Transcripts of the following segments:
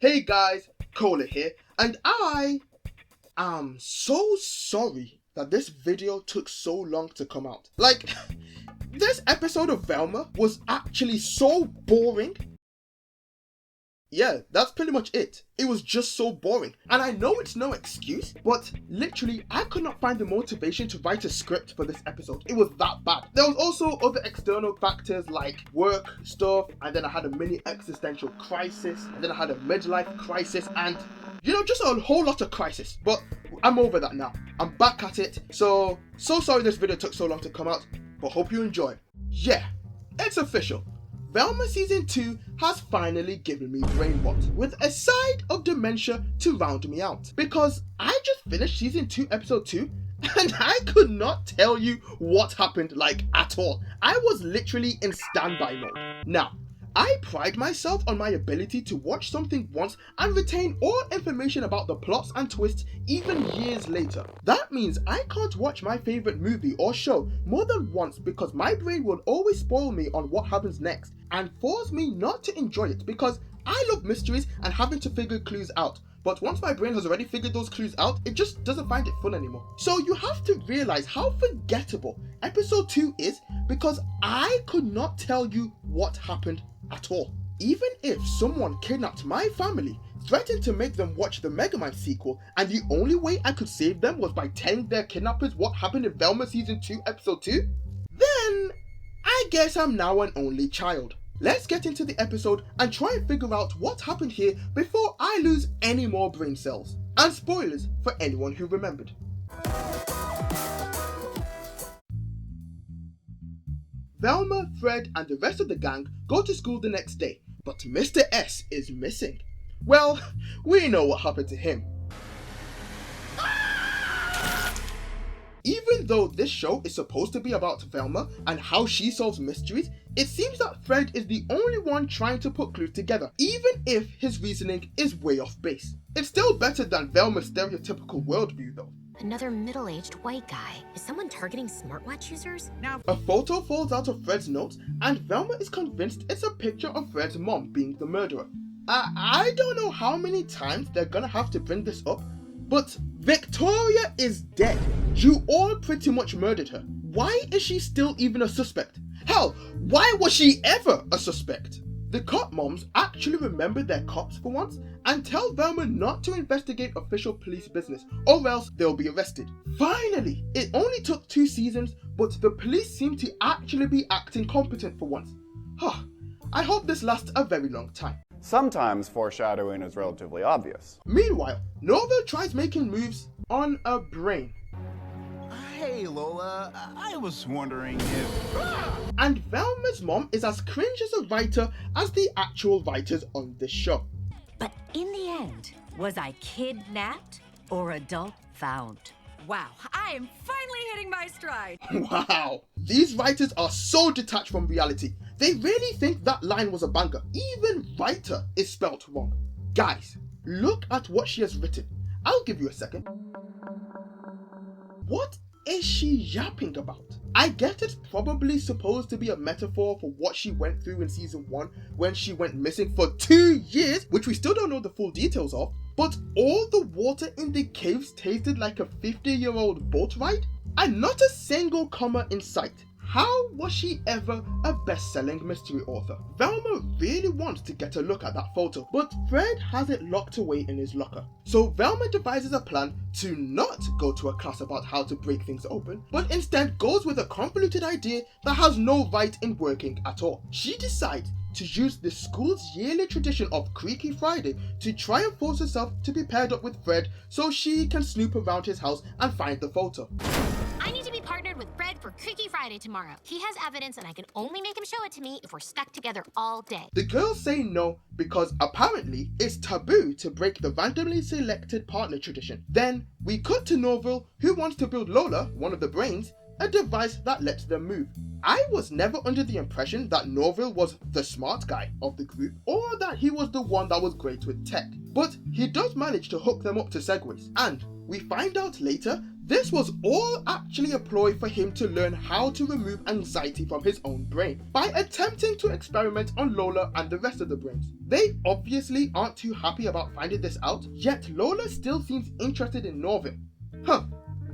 Hey guys, Cola here, and I am so sorry that this video took so long to come out. Like, this episode of Velma was actually so boring. Yeah, that's pretty much it. It was just so boring. And I know it's no excuse, but literally, I could not find the motivation to write a script for this episode. It was that bad. There was also other external factors like work stuff, and then I had a mini existential crisis, and then I had a midlife crisis, and just a whole lot of crisis. But I'm over that now. I'm back at it. So sorry this video took so long to come out, but hope you enjoy. Yeah, it's official. Velma Season 2 has finally given me brain rot, with a side of dementia to round me out. Because I just finished Season 2 Episode 2, and I could not tell you what happened, at all. I was literally in standby mode. Now, I pride myself on my ability to watch something once and retain all information about the plots and twists even years later. That means I can't watch my favorite movie or show more than once because my brain will always spoil me on what happens next and force me not to enjoy it because I love mysteries and having to figure clues out. But once my brain has already figured those clues out, it just doesn't find it fun anymore. So you have to realize how forgettable Episode 2 is because I could not tell you what happened at all. Even if someone kidnapped my family, threatened to make them watch the Mega Man sequel, and the only way I could save them was by telling their kidnappers what happened in Velma Season 2 Episode 2, then I guess I'm now an only child. Let's get into the episode and try and figure out what happened here before I lose any more brain cells. And spoilers for anyone who remembered. Velma, Fred, and the rest of the gang go to school the next day, but Mr. S is missing. Well, we know what happened to him. Even though this show is supposed to be about Velma and how she solves mysteries, it seems that Fred is the only one trying to put clues together, even if his reasoning is way off base. It's still better than Velma's stereotypical worldview though. Another middle-aged white guy. Is someone targeting smartwatch users? Now, a photo falls out of Fred's notes and Velma is convinced it's a picture of Fred's mom being the murderer. I don't know how many times they're gonna have to bring this up, but Victoria is dead. You all pretty much murdered her. Why is she still even a suspect? Hell, why was she ever a suspect? The cop moms actually remember their cops for once and tell Velma not to investigate official police business or else they'll be arrested. Finally, it only took 2 seasons, but the police seem to actually be acting competent for once. I hope this lasts a very long time. Sometimes foreshadowing is relatively obvious. Meanwhile, Nova tries making moves on a brain. hey Lola, I was wondering if... And Velma's mom is as cringe as a writer as the actual writers on this show. But in the end, was I kidnapped or adult found? Wow, I am finally hitting my stride. Wow, these writers are so detached from reality. They really think that line was a banger. Even writer is spelt wrong. Guys, look at what she has written. I'll give you a second. What is she yapping about? I get it's probably supposed to be a metaphor for what she went through in season 1 when she went missing for 2 years, which we still don't know the full details of, but all the water in the caves tasted like a 50-year-old boat ride and not a single comma in sight. How was she ever a best-selling mystery author? Velma really wants to get a look at that photo, but Fred has it locked away in his locker. So Velma devises a plan to not go to a class about how to break things open, but instead goes with a convoluted idea that has no right in working at all. She decides to use the school's yearly tradition of Creaky Friday to try and force herself to be paired up with Fred so she can snoop around his house and find the photo. I need to be partnered with Fred for Creaky Friday tomorrow. He has evidence and I can only make him show it to me if we're stuck together all day. The girls say no because apparently it's taboo to break the randomly selected partner tradition. Then we cut to Norville, who wants to build Lola, one of the brains, a device that lets them move. I was never under the impression that Norville was the smart guy of the group or that he was the one that was great with tech, but he does manage to hook them up to segways. And we find out later this was all actually a ploy for him to learn how to remove anxiety from his own brain by attempting to experiment on Lola and the rest of the brains. They obviously aren't too happy about finding this out, yet Lola still seems interested in Norville.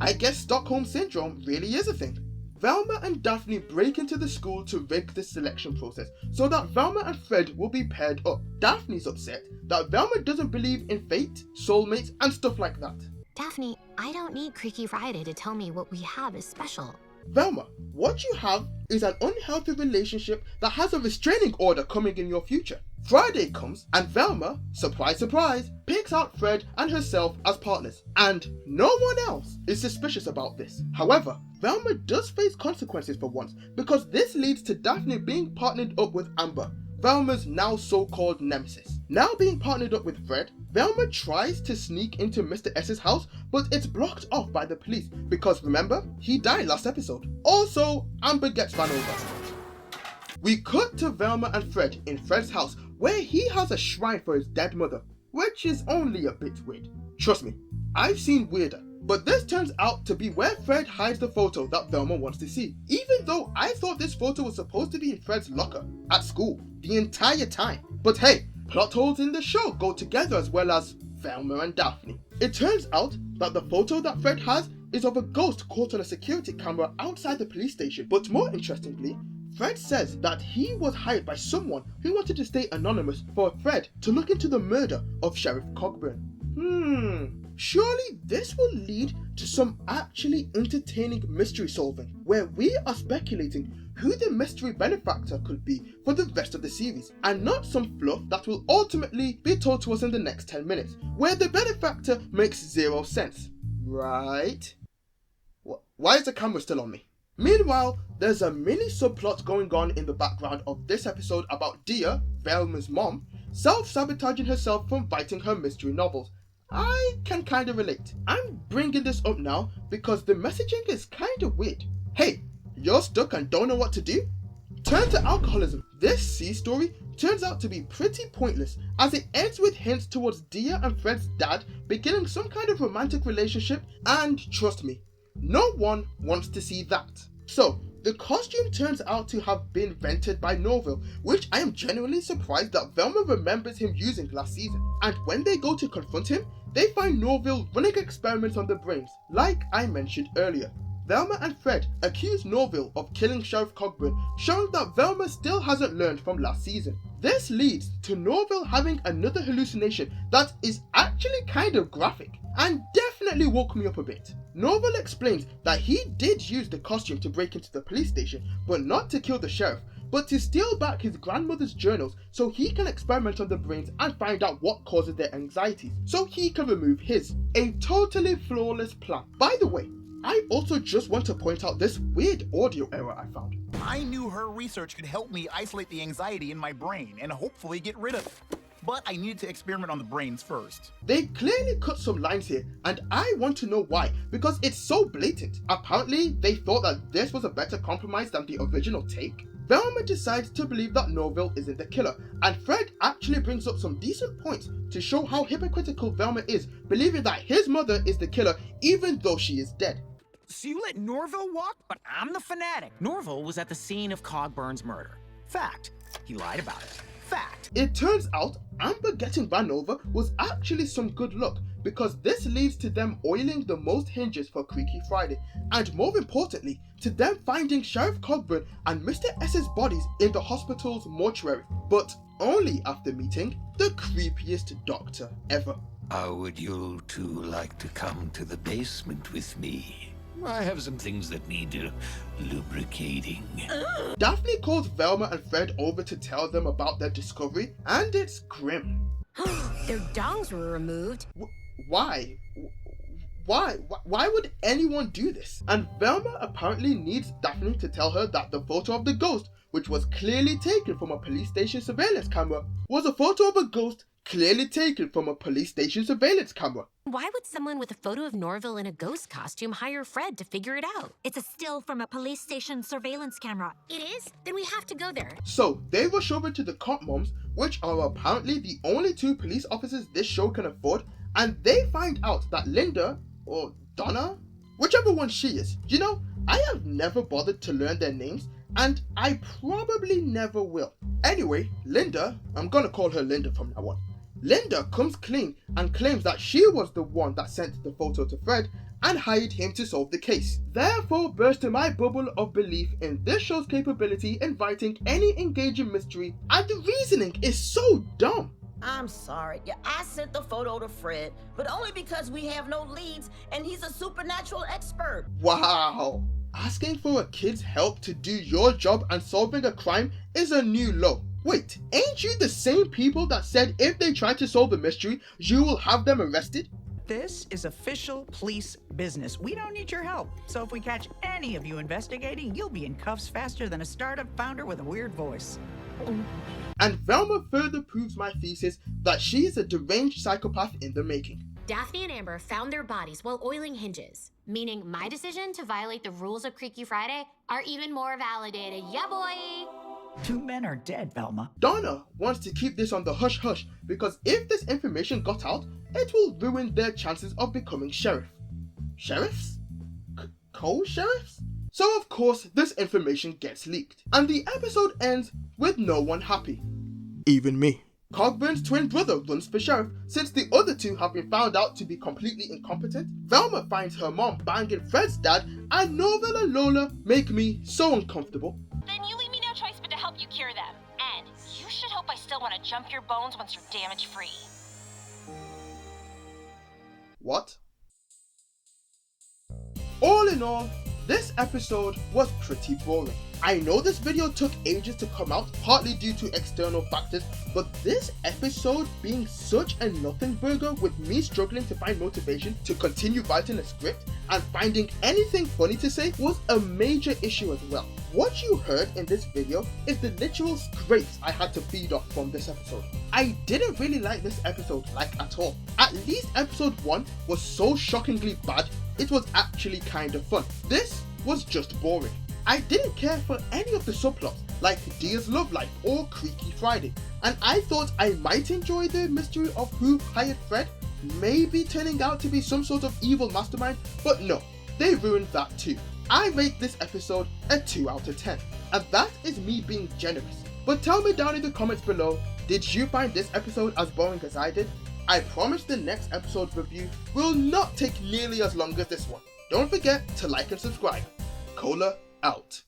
I guess Stockholm Syndrome really is a thing. Velma and Daphne break into the school to rig the selection process so that Velma and Fred will be paired up. Daphne's upset that Velma doesn't believe in fate, soulmates, and stuff like that. Daphne, I don't need Creaky Friday to tell me what we have is special. Velma, what you have is an unhealthy relationship that has a restraining order coming in your future. Friday comes and Velma, surprise surprise, picks out Fred and herself as partners, and no one else is suspicious about this. However, Velma does face consequences for once because this leads to Daphne being partnered up with Amber, Velma's now so-called nemesis. Now being partnered up with Fred, Velma tries to sneak into Mr. S's house, but it's blocked off by the police because remember, he died last episode. Also, Amber gets run over. We cut to Velma and Fred in Fred's house where he has a shrine for his dead mother, which is only a bit weird. Trust me, I've seen weirder. But this turns out to be where Fred hides the photo that Velma wants to see, even though I thought this photo was supposed to be in Fred's locker at school the entire time. But hey, plot holes in the show go together as well as Velma and Daphne. It turns out that the photo that Fred has is of a ghost caught on a security camera outside the police station. But more interestingly, Fred says that he was hired by someone who wanted to stay anonymous for Fred to look into the murder of Sheriff Cogburn. Surely this will lead to some actually entertaining mystery solving, where we are speculating who the mystery benefactor could be for the rest of the series, and not some fluff that will ultimately be told to us in the next 10 minutes, where the benefactor makes zero sense. Right? Why is the camera still on me? Meanwhile, there's a mini subplot going on in the background of this episode about Dia, Velma's mom, self-sabotaging herself from writing her mystery novels. I can kinda relate. I'm bringing this up now because the messaging is kinda weird. Hey, you're stuck and don't know what to do? Turn to alcoholism. This C story turns out to be pretty pointless as it ends with hints towards Dia and Fred's dad beginning some kind of romantic relationship, and trust me, no one wants to see that. So, the costume turns out to have been rented by Norville, which I am genuinely surprised that Velma remembers him using last season. And when they go to confront him, they find Norville running experiments on the brains, like I mentioned earlier. Velma and Fred accuse Norville of killing Sheriff Cogburn, showing that Velma still hasn't learned from last season. This leads to Norville having another hallucination that is actually kind of graphic, and definitely woke me up a bit. Norville explains that he did use the costume to break into the police station, but not to kill the sheriff, but to steal back his grandmother's journals so he can experiment on the brains and find out what causes their anxieties, so he can remove his. A totally flawless plan. By the way, I also just want to point out this weird audio error I found. I knew her research could help me isolate the anxiety in my brain and hopefully get rid of it. But I needed to experiment on the brains first. They clearly cut some lines here, and I want to know why, because it's so blatant. Apparently, they thought that this was a better compromise than the original take. Velma decides to believe that Norville isn't the killer, and Fred actually brings up some decent points to show how hypocritical Velma is, believing that his mother is the killer even though she is dead. So you let Norville walk, but I'm the fanatic. Norville was at the scene of Cogburn's murder. Fact. He lied about it. Fact. It turns out Amber getting ran over was actually some good luck, because this leads to them oiling the most hinges for Creaky Friday, and more importantly, to them finding Sheriff Cogburn and Mr. S's bodies in the hospital's mortuary, but only after meeting the creepiest doctor ever. How would you two like to come to the basement with me? I have some things that need lubricating. Daphne calls Velma and Fred over to tell them about their discovery, and it's grim. Their dongs were removed. Why? Why would anyone do this? And Velma apparently needs Daphne to tell her that the photo of the ghost, which was clearly taken from a police station surveillance camera, was a photo of a ghost clearly taken from a police station surveillance camera. Why would someone with a photo of Norville in a ghost costume hire Fred to figure it out? It's a still from a police station surveillance camera. It is? Then we have to go there. So they rush over to the cop moms, which are apparently the only two police officers this show can afford, and they find out that Linda or Donna? Whichever one she is. You know, I have never bothered to learn their names, and I probably never will. Anyway, Linda, I'm gonna call her Linda from now on. Linda comes clean and claims that she was the one that sent the photo to Fred and hired him to solve the case. Therefore bursting my bubble of belief in this show's capability in writing any engaging mystery, and the reasoning is so dumb. I'm sorry. Yeah, I sent the photo to Fred, but only because we have no leads and he's a supernatural expert. Wow. Asking for a kid's help to do your job and solving a crime is a new low. Wait, ain't you the same people that said if they try to solve the mystery, you will have them arrested? This is official police business. We don't need your help. So if we catch any of you investigating, you'll be in cuffs faster than a startup founder with a weird voice. And Velma further proves my thesis that she is a deranged psychopath in the making. Daphne and Amber found their bodies while oiling hinges, meaning my decision to violate the rules of Freaky Friday are even more validated. Yeah, boy! 2 men are dead, Velma. Donna wants to keep this on the hush-hush because if this information got out, it will ruin their chances of becoming sheriff. Sheriffs? Co-sheriffs? So of course this information gets leaked, and the episode ends with no one happy. Even me. Cogburn's twin brother runs for sheriff since the other two have been found out to be completely incompetent. Velma finds her mom banging Fred's dad, and Norval and Lola make me so uncomfortable. Then you leave me no choice but to help you cure them. And you should hope I still want to jump your bones once you're damage-free. What? All in all, this episode was pretty boring. I know this video took ages to come out, partly due to external factors, but this episode being such a nothing burger with me struggling to find motivation to continue writing a script and finding anything funny to say was a major issue as well. What you heard in this video is the literal scrapes I had to feed off from this episode. I didn't really like this episode, like at all. At least episode 1 was so shockingly bad, it was actually kind of fun. This was just boring. I didn't care for any of the subplots, like Dia's love life or Creaky Friday, and I thought I might enjoy the mystery of who hired Fred, maybe turning out to be some sort of evil mastermind, but no, they ruined that too. I rate this episode a 2 out of 10, and that is me being generous. But tell me down in the comments below, did you find this episode as boring as I did? I promise the next episode review will not take nearly as long as this one. Don't forget to like and subscribe. Cola out.